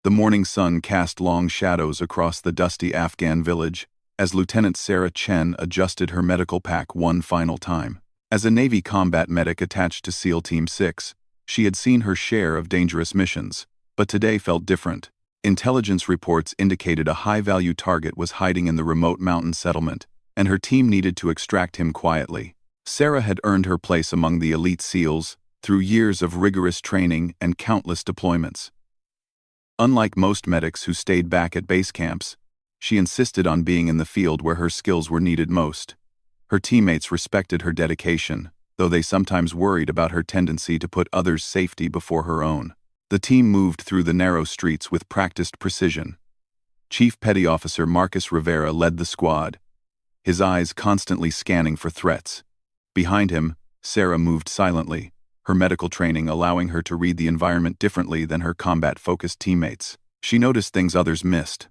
The morning sun cast long shadows across the dusty Afghan village as Lieutenant Sarah Chen adjusted her medical pack one final time. As a Navy combat medic attached to SEAL Team 6, she had seen her share of dangerous missions, but today felt different. Intelligence reports indicated a high-value target was hiding in the remote mountain settlement, and her team needed to extract him quietly. Sarah had earned her place among the elite SEALs through years of rigorous training and countless deployments. Unlike most medics who stayed back at base camps, she insisted on being in the field where her skills were needed most. Her teammates respected her dedication, though they sometimes worried about her tendency to put others' safety before her own. The team moved through the narrow streets with practiced precision. Chief Petty Officer Marcus Rivera led the squad, his eyes constantly scanning for threats. Behind him, Sarah moved silently, her medical training allowing her to read the environment differently than her combat-focused teammates. She noticed things others missed: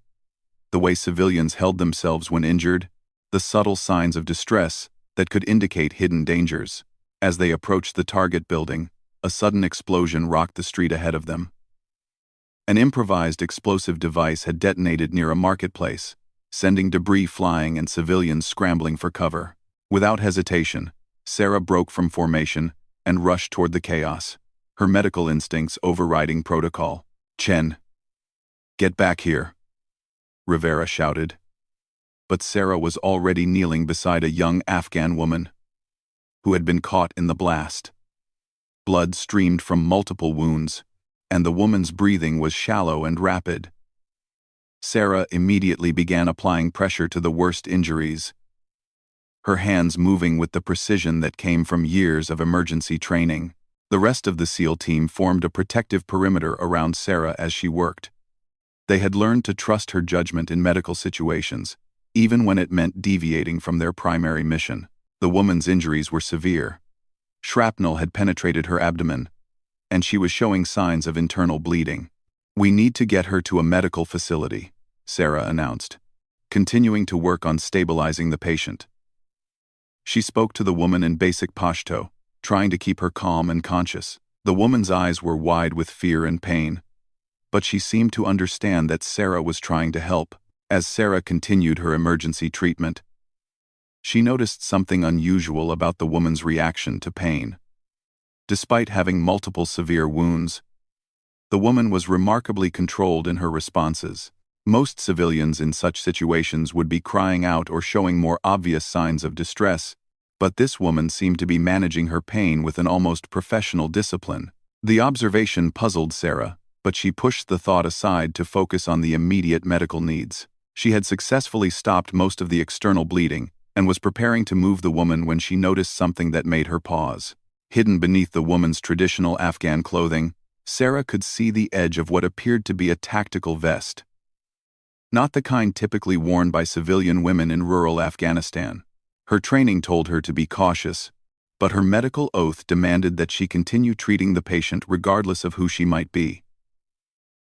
the way civilians held themselves when injured, the subtle signs of distress that could indicate hidden dangers. As they approached the target building, a sudden explosion rocked the street ahead of them. An improvised explosive device had detonated near a marketplace, sending debris flying and civilians scrambling for cover. Without hesitation, Sarah broke from formation and rushed toward the chaos, her medical instincts overriding protocol. "Chen, get back here," Rivera shouted. But Sarah was already kneeling beside a young Afghan woman who had been caught in the blast. Blood streamed from multiple wounds, and the woman's breathing was shallow and rapid. Sarah immediately began applying pressure to the worst injuries, her hands moving with the precision that came from years of emergency training. The rest of the SEAL team formed a protective perimeter around Sarah as she worked. They had learned to trust her judgment in medical situations, even when it meant deviating from their primary mission. The woman's injuries were severe. Shrapnel had penetrated her abdomen, and she was showing signs of internal bleeding. "We need to get her to a medical facility," Sarah announced, continuing to work on stabilizing the patient. She spoke to the woman in basic Pashto, trying to keep her calm and conscious. The woman's eyes were wide with fear and pain, but she seemed to understand that Sarah was trying to help. As Sarah continued her emergency treatment, she noticed something unusual about the woman's reaction to pain. Despite having multiple severe wounds, the woman was remarkably controlled in her responses. Most civilians in such situations would be crying out or showing more obvious signs of distress, but this woman seemed to be managing her pain with an almost professional discipline. The observation puzzled Sarah, but she pushed the thought aside to focus on the immediate medical needs. She had successfully stopped most of the external bleeding and was preparing to move the woman when she noticed something that made her pause. Hidden beneath the woman's traditional Afghan clothing, Sarah could see the edge of what appeared to be a tactical vest. Not the kind typically worn by civilian women in rural Afghanistan. Her training told her to be cautious, but her medical oath demanded that she continue treating the patient regardless of who she might be.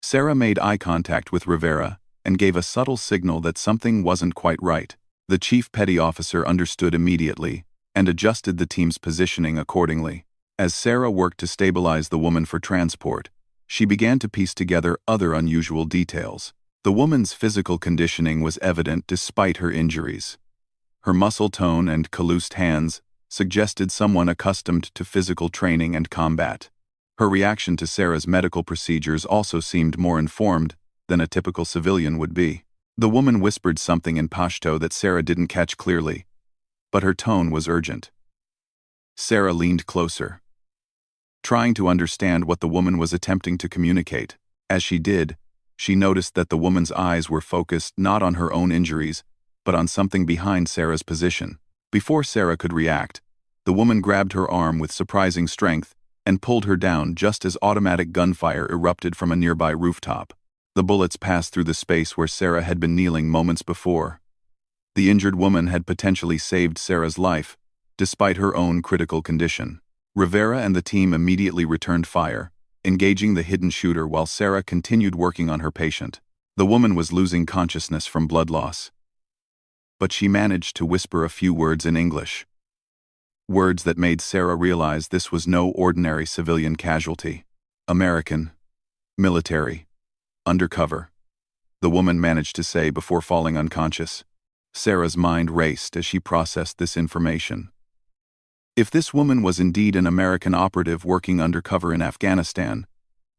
Sarah made eye contact with Rivera and gave a subtle signal that something wasn't quite right. The chief petty officer understood immediately and adjusted the team's positioning accordingly. As Sarah worked to stabilize the woman for transport, she began to piece together other unusual details. The woman's physical conditioning was evident despite her injuries. Her muscle tone and calloused hands suggested someone accustomed to physical training and combat. Her reaction to Sarah's medical procedures also seemed more informed than a typical civilian would be. The woman whispered something in Pashto that Sarah didn't catch clearly, but her tone was urgent. Sarah leaned closer, trying to understand what the woman was attempting to communicate. As she did, she noticed that the woman's eyes were focused not on her own injuries, but on something behind Sarah's position. Before Sarah could react, the woman grabbed her arm with surprising strength and pulled her down just as automatic gunfire erupted from a nearby rooftop. The bullets passed through the space where Sarah had been kneeling moments before. The injured woman had potentially saved Sarah's life, despite her own critical condition. Rivera and the team immediately returned fire, engaging the hidden shooter while Sarah continued working on her patient. The woman was losing consciousness from blood loss, but she managed to whisper a few words in English. Words that made Sarah realize this was no ordinary civilian casualty. American. Military. Undercover, the woman managed to say before falling unconscious. Sarah's mind raced as she processed this information. If this woman was indeed an American operative working undercover in Afghanistan,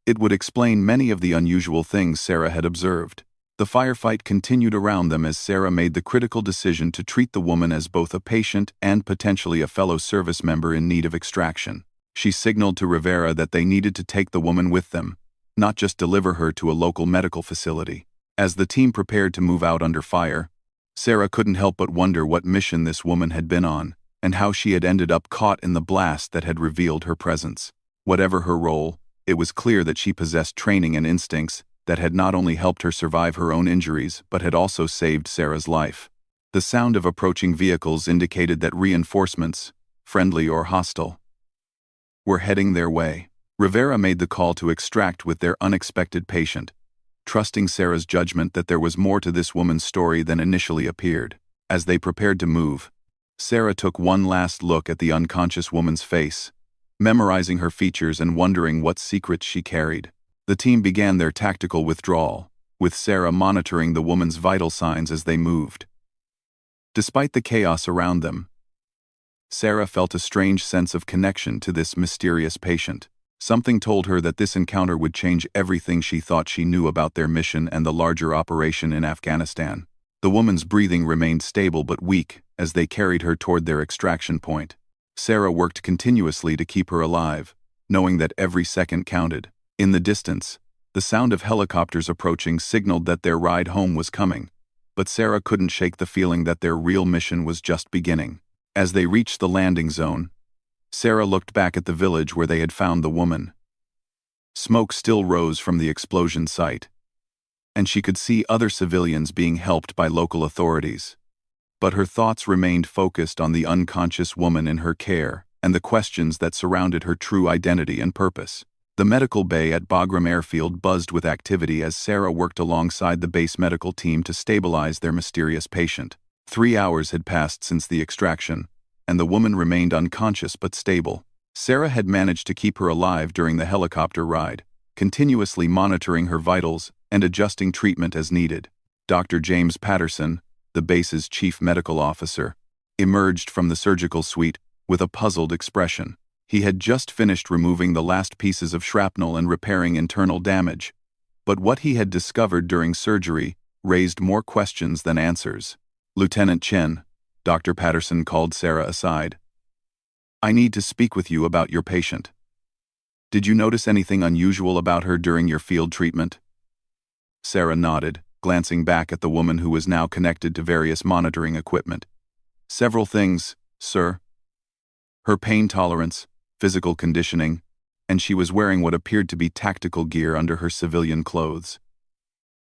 it would explain many of the unusual things Sarah had observed. The firefight continued around them as Sarah made the critical decision to treat the woman as both a patient and potentially a fellow service member in need of extraction. She signaled to Rivera that they needed to take the woman with them, not just deliver her to a local medical facility. As the team prepared to move out under fire, Sarah couldn't help but wonder what mission this woman had been on, and how she had ended up caught in the blast that had revealed her presence. Whatever her role, it was clear that she possessed training and instincts that had not only helped her survive her own injuries but had also saved Sarah's life. The sound of approaching vehicles indicated that reinforcements, friendly or hostile, were heading their way. Rivera made the call to extract with their unexpected patient, trusting Sarah's judgment that there was more to this woman's story than initially appeared. As they prepared to move, Sarah took one last look at the unconscious woman's face, memorizing her features and wondering what secrets she carried. The team began their tactical withdrawal, with Sarah monitoring the woman's vital signs as they moved. Despite the chaos around them, Sarah felt a strange sense of connection to this mysterious patient. Something told her that this encounter would change everything she thought she knew about their mission and the larger operation in Afghanistan. The woman's breathing remained stable but weak as they carried her toward their extraction point. Sarah worked continuously to keep her alive, knowing that every second counted. In the distance, the sound of helicopters approaching signaled that their ride home was coming, but Sarah couldn't shake the feeling that their real mission was just beginning. As they reached the landing zone, Sarah looked back at the village where they had found the woman. Smoke still rose from the explosion site, and she could see other civilians being helped by local authorities. But her thoughts remained focused on the unconscious woman in her care and the questions that surrounded her true identity and purpose. The medical bay at Bagram Airfield buzzed with activity as Sarah worked alongside the base medical team to stabilize their mysterious patient. 3 hours had passed since the extraction, and the woman remained unconscious but stable. Sarah had managed to keep her alive during the helicopter ride, continuously monitoring her vitals and adjusting treatment as needed. Dr. James Patterson, the base's chief medical officer, emerged from the surgical suite with a puzzled expression. He had just finished removing the last pieces of shrapnel and repairing internal damage, but what he had discovered during surgery raised more questions than answers. "Lieutenant Chen," Dr. Patterson called Sarah aside. "I need to speak with you about your patient. Did you notice anything unusual about her during your field treatment?" Sarah nodded, glancing back at the woman who was now connected to various monitoring equipment. "Several things, sir. Her pain tolerance, physical conditioning, and she was wearing what appeared to be tactical gear under her civilian clothes.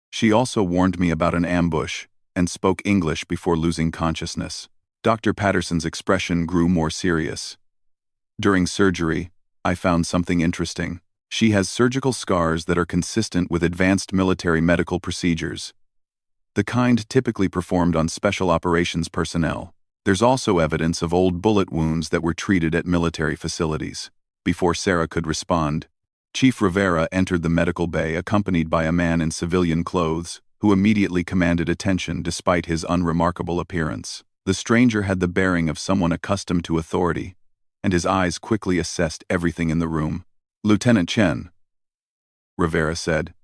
She also warned me about an ambush and spoke English before losing consciousness." Dr. Patterson's expression grew more serious. "During surgery, I found something interesting. She has surgical scars that are consistent with advanced military medical procedures, the kind typically performed on special operations personnel. There's also evidence of old bullet wounds that were treated at military facilities." Before Sarah could respond, Chief Rivera entered the medical bay accompanied by a man in civilian clothes, who immediately commanded attention despite his unremarkable appearance. The stranger had the bearing of someone accustomed to authority, and his eyes quickly assessed everything in the room. "Lieutenant Chen," Rivera said,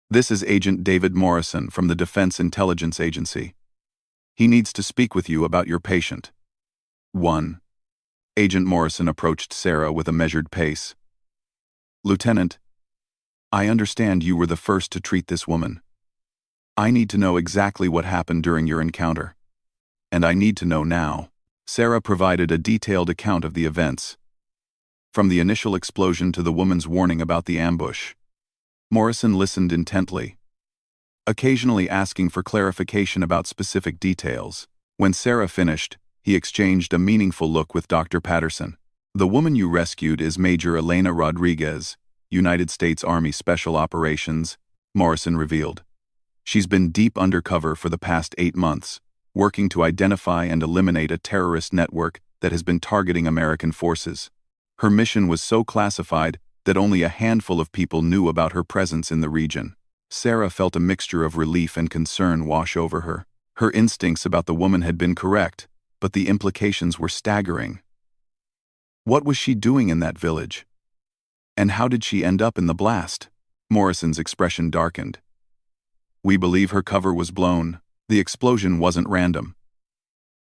"this is Agent David Morrison from the Defense Intelligence Agency. He needs to speak with you about your patient." 1. Agent Morrison approached Sarah with a measured pace. "Lieutenant, I understand you were the first to treat this woman. I need to know exactly what happened during your encounter. And I need to know now." Sarah provided a detailed account of the events, from the initial explosion to the woman's warning about the ambush. Morrison listened intently, occasionally asking for clarification about specific details. When Sarah finished, he exchanged a meaningful look with Dr. Patterson. "The woman you rescued is Major Elena Rodriguez, United States Army Special Operations," Morrison revealed. "She's been deep undercover for the past 8 months, working to identify and eliminate a terrorist network that has been targeting American forces. Her mission was so classified that only a handful of people knew about her presence in the region." Sarah felt a mixture of relief and concern wash over her. Her instincts about the woman had been correct, but the implications were staggering. What was she doing in that village? And how did she end up in the blast? Morrison's expression darkened. We believe her cover was blown. The explosion wasn't random.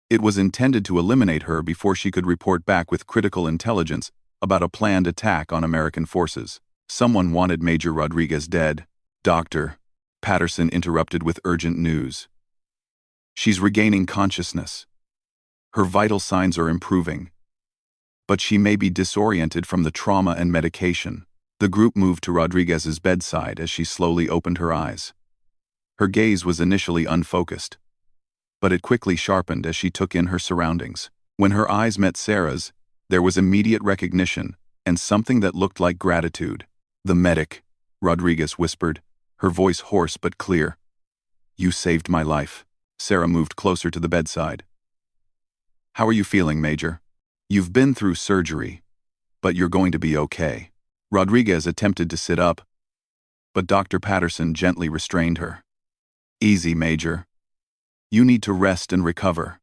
It was intended to eliminate her before she could report back with critical intelligence about a planned attack on American forces. Someone wanted Major Rodriguez dead. Dr. Patterson interrupted with urgent news. She's regaining consciousness. Her vital signs are improving. But she may be disoriented from the trauma and medication. The group moved to Rodriguez's bedside as she slowly opened her eyes. Her gaze was initially unfocused, but it quickly sharpened as she took in her surroundings. When her eyes met Sarah's, there was immediate recognition and something that looked like gratitude. The medic, Rodriguez whispered, her voice hoarse but clear. You saved my life. Sarah moved closer to the bedside. How are you feeling, Major? You've been through surgery, but you're going to be okay. Rodriguez attempted to sit up, but Dr. Patterson gently restrained her. Easy, Major. You need to rest and recover.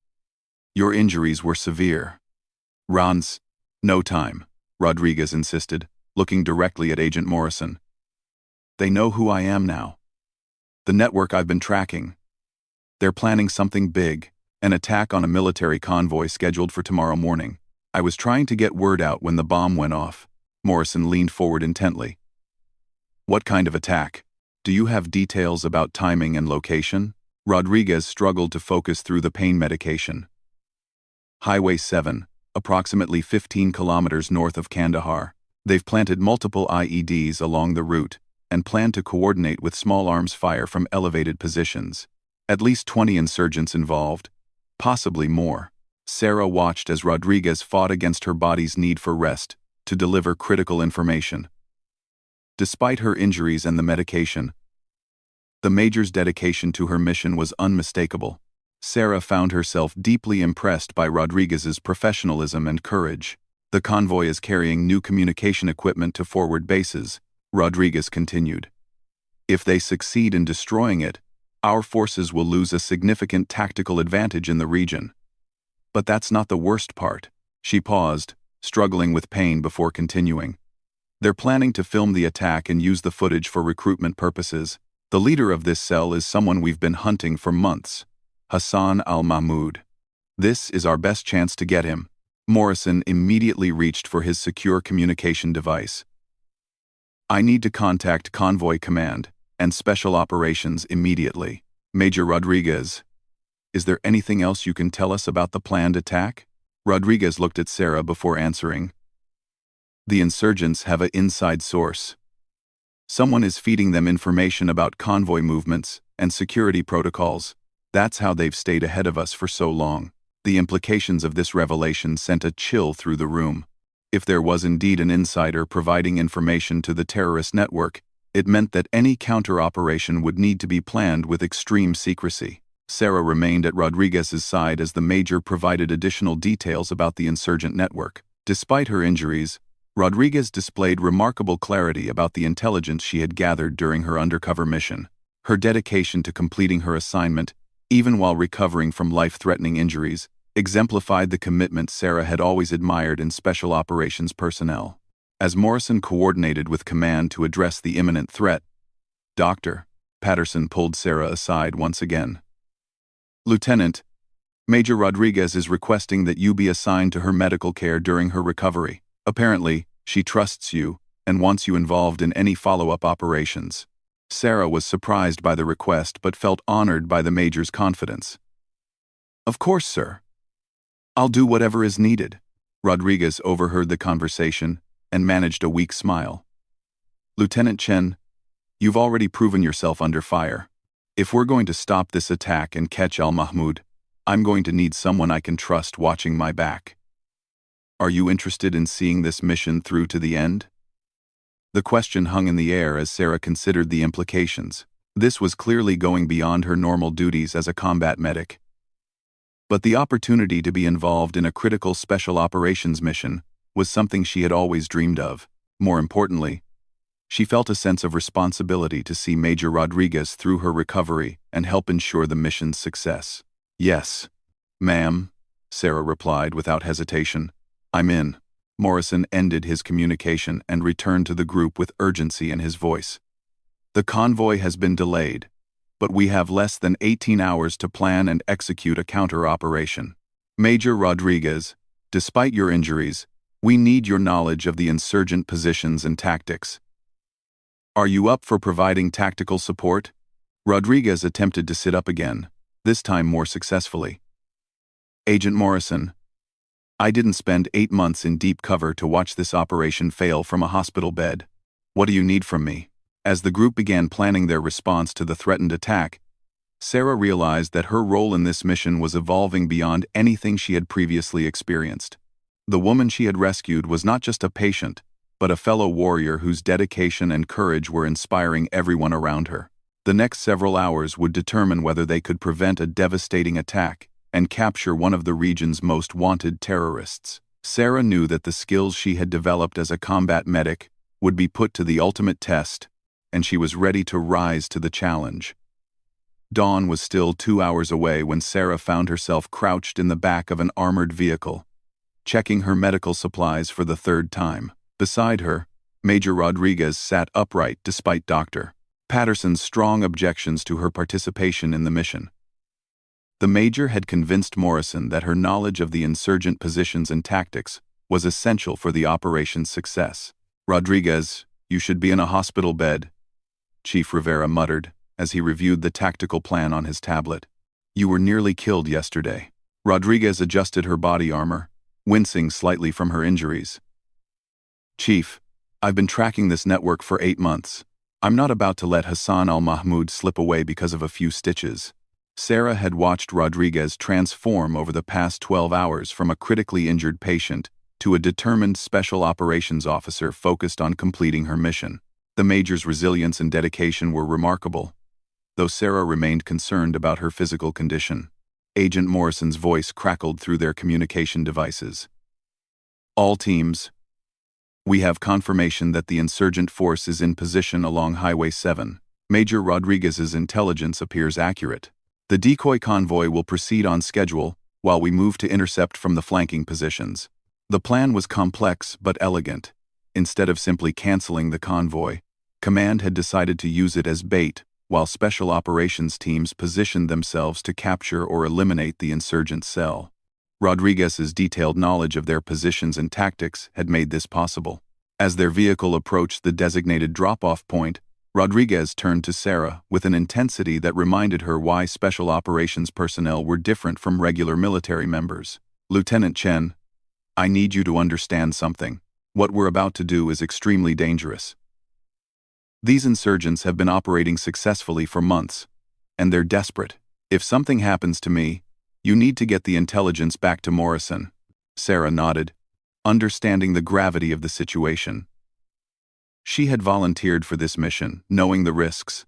Your injuries were severe. Rans, no time, Rodriguez insisted, looking directly at Agent Morrison. They know who I am now. The network I've been tracking. They're planning something big, an attack on a military convoy scheduled for tomorrow morning. I was trying to get word out when the bomb went off. Morrison leaned forward intently. What kind of attack? Do you have details about timing and location? Rodriguez struggled to focus through the pain medication. Highway 7, approximately 15 kilometers north of Kandahar. They've planted multiple IEDs along the route and plan to coordinate with small arms fire from elevated positions. At least 20 insurgents involved, possibly more. Sarah watched as Rodriguez fought against her body's need for rest to deliver critical information. Despite her injuries and the medication, the Major's dedication to her mission was unmistakable. Sarah found herself deeply impressed by Rodriguez's professionalism and courage. The convoy is carrying new communication equipment to forward bases, Rodriguez continued. If they succeed in destroying it, our forces will lose a significant tactical advantage in the region. But that's not the worst part. She paused, struggling with pain before continuing. They're planning to film the attack and use the footage for recruitment purposes. The leader of this cell is someone we've been hunting for months, Hassan al-Mahmoud. This is our best chance to get him. Morrison immediately reached for his secure communication device. I need to contact Convoy Command and Special Operations immediately. Major Rodriguez, is there anything else you can tell us about the planned attack? Rodriguez looked at Sarah before answering. The insurgents have an inside source. Someone is feeding them information about convoy movements and security protocols. That's how they've stayed ahead of us for so long. The implications of this revelation sent a chill through the room. If there was indeed an insider providing information to the terrorist network, it meant that any counter-operation would need to be planned with extreme secrecy. Sarah remained at Rodriguez's side as the Major provided additional details about the insurgent network. Despite her injuries, Rodriguez displayed remarkable clarity about the intelligence she had gathered during her undercover mission. Her dedication to completing her assignment, even while recovering from life-threatening injuries, exemplified the commitment Sarah had always admired in special operations personnel. As Morrison coordinated with command to address the imminent threat, Dr. Patterson pulled Sarah aside once again. Lieutenant, Major Rodriguez is requesting that you be assigned to her medical care during her recovery. Apparently, she trusts you and wants you involved in any follow-up operations. Sarah was surprised by the request but felt honored by the Major's confidence. Of course, sir. I'll do whatever is needed. Rodriguez overheard the conversation and managed a weak smile. Lieutenant Chen, you've already proven yourself under fire. If we're going to stop this attack and catch al-Mahmoud, I'm going to need someone I can trust watching my back. Are you interested in seeing this mission through to the end? The question hung in the air as Sarah considered the implications. This was clearly going beyond her normal duties as a combat medic. But the opportunity to be involved in a critical special operations mission was something she had always dreamed of. More importantly, She felt a sense of responsibility to see Major Rodriguez through her recovery and help ensure the mission's success. "Yes, ma'am," Sarah replied without hesitation. "I'm in." Morrison ended his communication and returned to the group with urgency in his voice. "The convoy has been delayed, but we have less than 18 hours to plan and execute a counter-operation. Major Rodriguez, despite your injuries, we need your knowledge of the insurgent positions and tactics. Are you up for providing tactical support?" Rodriguez attempted to sit up again, this time more successfully. "Agent Morrison, I didn't spend 8 months in deep cover to watch this operation fail from a hospital bed. What do you need from me?" As the group began planning their response to the threatened attack, Sarah realized that her role in this mission was evolving beyond anything she had previously experienced. The woman she had rescued was not just a patient, but a fellow warrior whose dedication and courage were inspiring everyone around her. The next several hours would determine whether they could prevent a devastating attack and capture one of the region's most wanted terrorists. Sarah knew that the skills she had developed as a combat medic would be put to the ultimate test, and she was ready to rise to the challenge. Dawn was still 2 hours away when Sarah found herself crouched in the back of an armored vehicle, checking her medical supplies for the third time. Beside her, Major Rodriguez sat upright despite Dr. Patterson's strong objections to her participation in the mission. The Major had convinced Morrison that her knowledge of the insurgent positions and tactics was essential for the operation's success. "Rodriguez, you should be in a hospital bed," Chief Rivera muttered as he reviewed the tactical plan on his tablet. "You were nearly killed yesterday." Rodriguez adjusted her body armor, wincing slightly from her injuries. "Chief, I've been tracking this network for 8 months. I'm not about to let Hassan al-Mahmoud slip away because of a few stitches." Sarah had watched Rodriguez transform over the past 12 hours from a critically injured patient to a determined special operations officer focused on completing her mission. The Major's resilience and dedication were remarkable, though Sarah remained concerned about her physical condition. Agent Morrison's voice crackled through their communication devices. "All teams, we have confirmation that the insurgent force is in position along Highway 7. Major Rodriguez's intelligence appears accurate. The decoy convoy will proceed on schedule while we move to intercept from the flanking positions." The plan was complex but elegant. Instead of simply canceling the convoy, Command had decided to use it as bait while special operations teams positioned themselves to capture or eliminate the insurgent cell. Rodriguez's detailed knowledge of their positions and tactics had made this possible. As their vehicle approached the designated drop-off point, Rodriguez turned to Sarah with an intensity that reminded her why special operations personnel were different from regular military members. "Lieutenant Chen, I need you to understand something. What we're about to do is extremely dangerous. These insurgents have been operating successfully for months, and they're desperate. If something happens to me, you need to get the intelligence back to Morrison." Sarah nodded, understanding the gravity of the situation. She had volunteered for this mission, knowing the risks.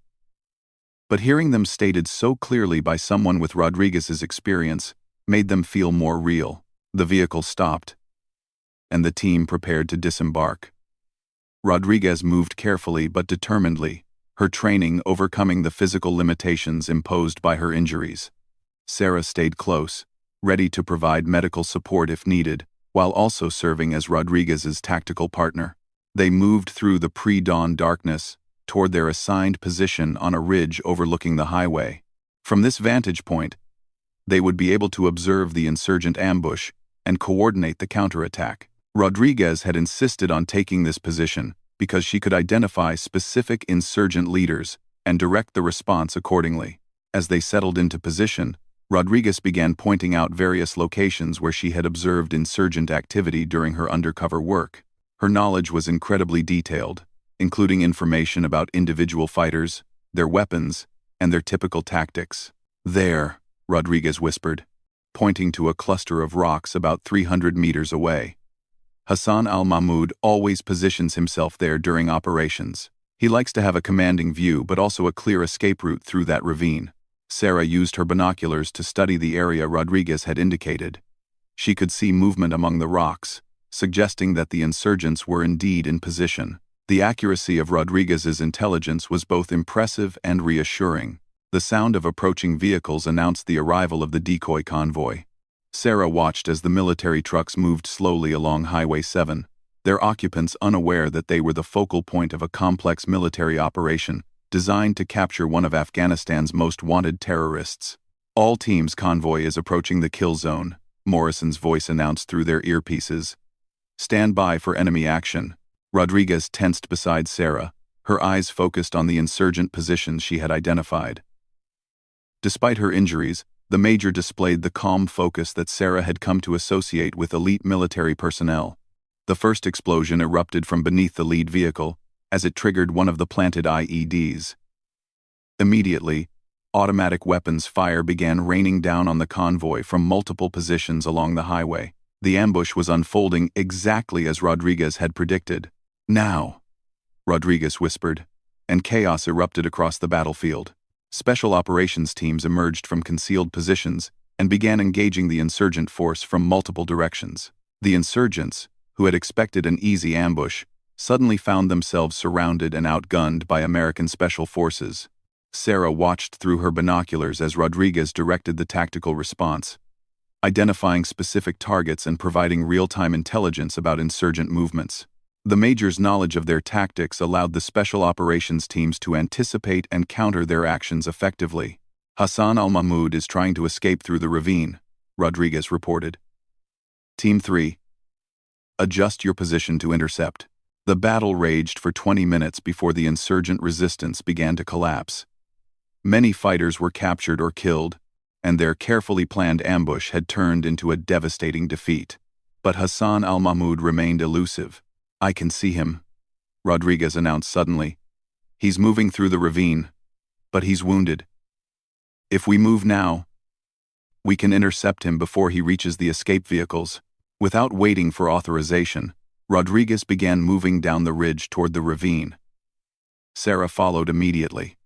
But hearing them stated so clearly by someone with Rodriguez's experience made them feel more real. The vehicle stopped, and the team prepared to disembark. Rodriguez moved carefully but determinedly, her training overcoming the physical limitations imposed by her injuries. Sarah stayed close, ready to provide medical support if needed, while also serving as Rodriguez's tactical partner. They moved through the pre-dawn darkness toward their assigned position on a ridge overlooking the highway. From this vantage point, they would be able to observe the insurgent ambush and coordinate the counterattack. Rodriguez had insisted on taking this position because she could identify specific insurgent leaders and direct the response accordingly. As they settled into position, Rodriguez began pointing out various locations where she had observed insurgent activity during her undercover work. Her knowledge was incredibly detailed, including information about individual fighters, their weapons, and their typical tactics. "There," Rodriguez whispered, pointing to a cluster of rocks about 300 meters away. "Hassan al-Mahmoud always positions himself there during operations. He likes to have a commanding view but also a clear escape route through that ravine." Sarah used her binoculars to study the area Rodriguez had indicated. She could see movement among the rocks, suggesting that the insurgents were indeed in position. The accuracy of Rodriguez's intelligence was both impressive and reassuring. The sound of approaching vehicles announced the arrival of the decoy convoy. Sarah watched as the military trucks moved slowly along Highway 7, their occupants unaware that they were the focal point of a complex military operation designed to capture one of Afghanistan's most wanted terrorists. "All teams, convoy is approaching the kill zone," Morrison's voice announced through their earpieces. "Stand by for enemy action." Rodriguez tensed beside Sarah, her eyes focused on the insurgent positions she had identified. Despite her injuries, the major displayed the calm focus that Sarah had come to associate with elite military personnel. The first explosion erupted from beneath the lead vehicle, as it triggered one of the planted IEDs. Immediately, automatic weapons fire began raining down on the convoy from multiple positions along the highway. The ambush was unfolding exactly as Rodriguez had predicted. "Now," Rodriguez whispered, and chaos erupted across the battlefield. Special operations teams emerged from concealed positions and began engaging the insurgent force from multiple directions. The insurgents, who had expected an easy ambush, suddenly found themselves surrounded and outgunned by American special forces. Sarah watched through her binoculars as Rodriguez directed the tactical response, identifying specific targets and providing real-time intelligence about insurgent movements. The major's knowledge of their tactics allowed the special operations teams to anticipate and counter their actions effectively. "Hassan al-Mahmoud is trying to escape through the ravine," Rodriguez reported. "Team 3. Adjust your position to intercept." The battle raged for 20 minutes before the insurgent resistance began to collapse. Many fighters were captured or killed, and their carefully planned ambush had turned into a devastating defeat. But Hassan al-Mahmoud remained elusive. "I can see him," Rodriguez announced suddenly. "He's moving through the ravine, but he's wounded. If we move now, we can intercept him before he reaches the escape vehicles." Without waiting for authorization, Rodriguez began moving down the ridge toward the ravine. Sarah followed immediately.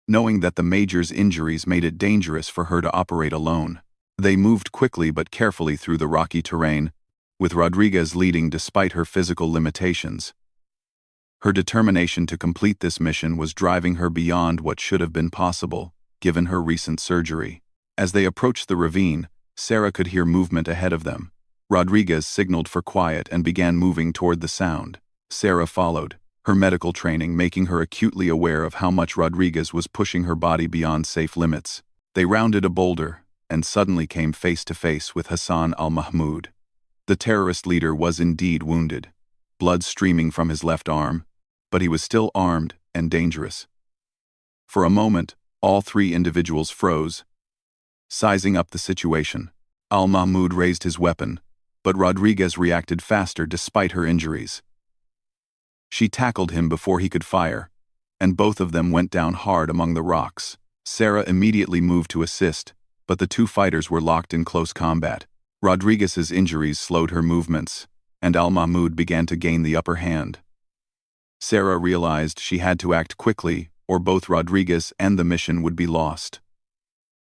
Knowing that the major's injuries made it dangerous for her to operate alone, they moved quickly but carefully through the rocky terrain, with Rodriguez leading despite her physical limitations. Her determination to complete this mission was driving her beyond what should have been possible, given her recent surgery. As they approached the ravine, Sarah could hear movement ahead of them. Rodriguez signaled for quiet and began moving toward the sound. Sarah followed, her medical training making her acutely aware of how much Rodriguez was pushing her body beyond safe limits. They rounded a boulder and suddenly came face to face with Hassan al-Mahmoud. The terrorist leader was indeed wounded, blood streaming from his left arm, but he was still armed and dangerous. For a moment, all three individuals froze. Sizing up the situation, al-Mahmoud raised his weapon, but Rodriguez reacted faster despite her injuries. She tackled him before he could fire, and both of them went down hard among the rocks. Sarah immediately moved to assist, but the two fighters were locked in close combat. Rodriguez's injuries slowed her movements, and al-Mahmoud began to gain the upper hand. Sarah realized she had to act quickly, or both Rodriguez and the mission would be lost.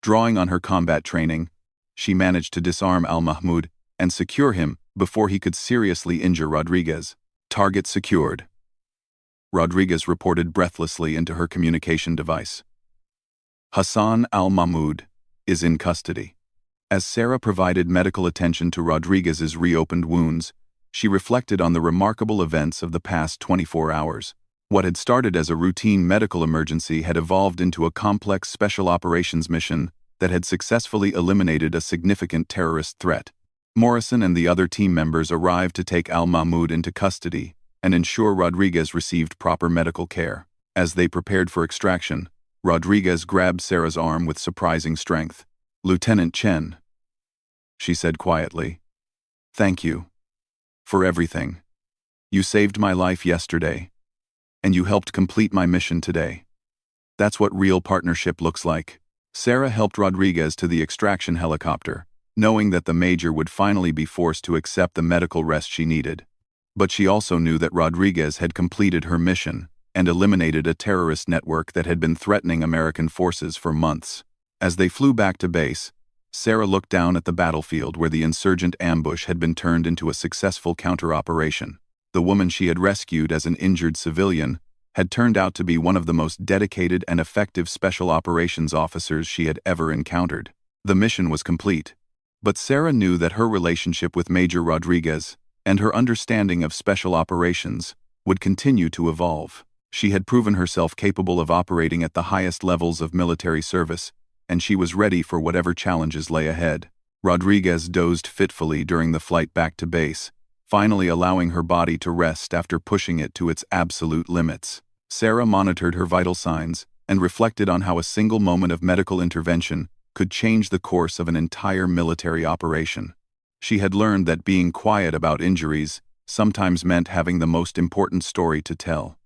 Drawing on her combat training, she managed to disarm al-Mahmoud and secure him before he could seriously injure Rodriguez. "Target secured," Rodriguez reported breathlessly into her communication device. "Hassan al-Mahmoud is in custody." As Sarah provided medical attention to Rodriguez's reopened wounds, she reflected on the remarkable events of the past 24 hours. What had started as a routine medical emergency had evolved into a complex special operations mission that had successfully eliminated a significant terrorist threat. Morrison and the other team members arrived to take al-Mahmoud into custody and ensure Rodriguez received proper medical care. As they prepared for extraction, Rodriguez grabbed Sarah's arm with surprising strength. "Lieutenant Chen," she said quietly, "thank you for everything. You saved my life yesterday, and you helped complete my mission today. That's what real partnership looks like." Sarah helped Rodriguez to the extraction helicopter, knowing that the major would finally be forced to accept the medical rest she needed. But she also knew that Rodriguez had completed her mission and eliminated a terrorist network that had been threatening American forces for months. As they flew back to base, Sarah looked down at the battlefield where the insurgent ambush had been turned into a successful counter-operation. the woman she had rescued as an injured civilian, had turned out to be one of the most dedicated and effective special operations officers she had ever encountered. The mission was complete. But Sarah knew that her relationship with Major Rodriguez and her understanding of special operations would continue to evolve. She had proven herself capable of operating at the highest levels of military service, and she was ready for whatever challenges lay ahead. Rodriguez dozed fitfully during the flight back to base, finally allowing her body to rest after pushing it to its absolute limits. Sarah monitored her vital signs and reflected on how a single moment of medical intervention could change the course of an entire military operation. She had learned that being quiet about injuries sometimes meant having the most important story to tell.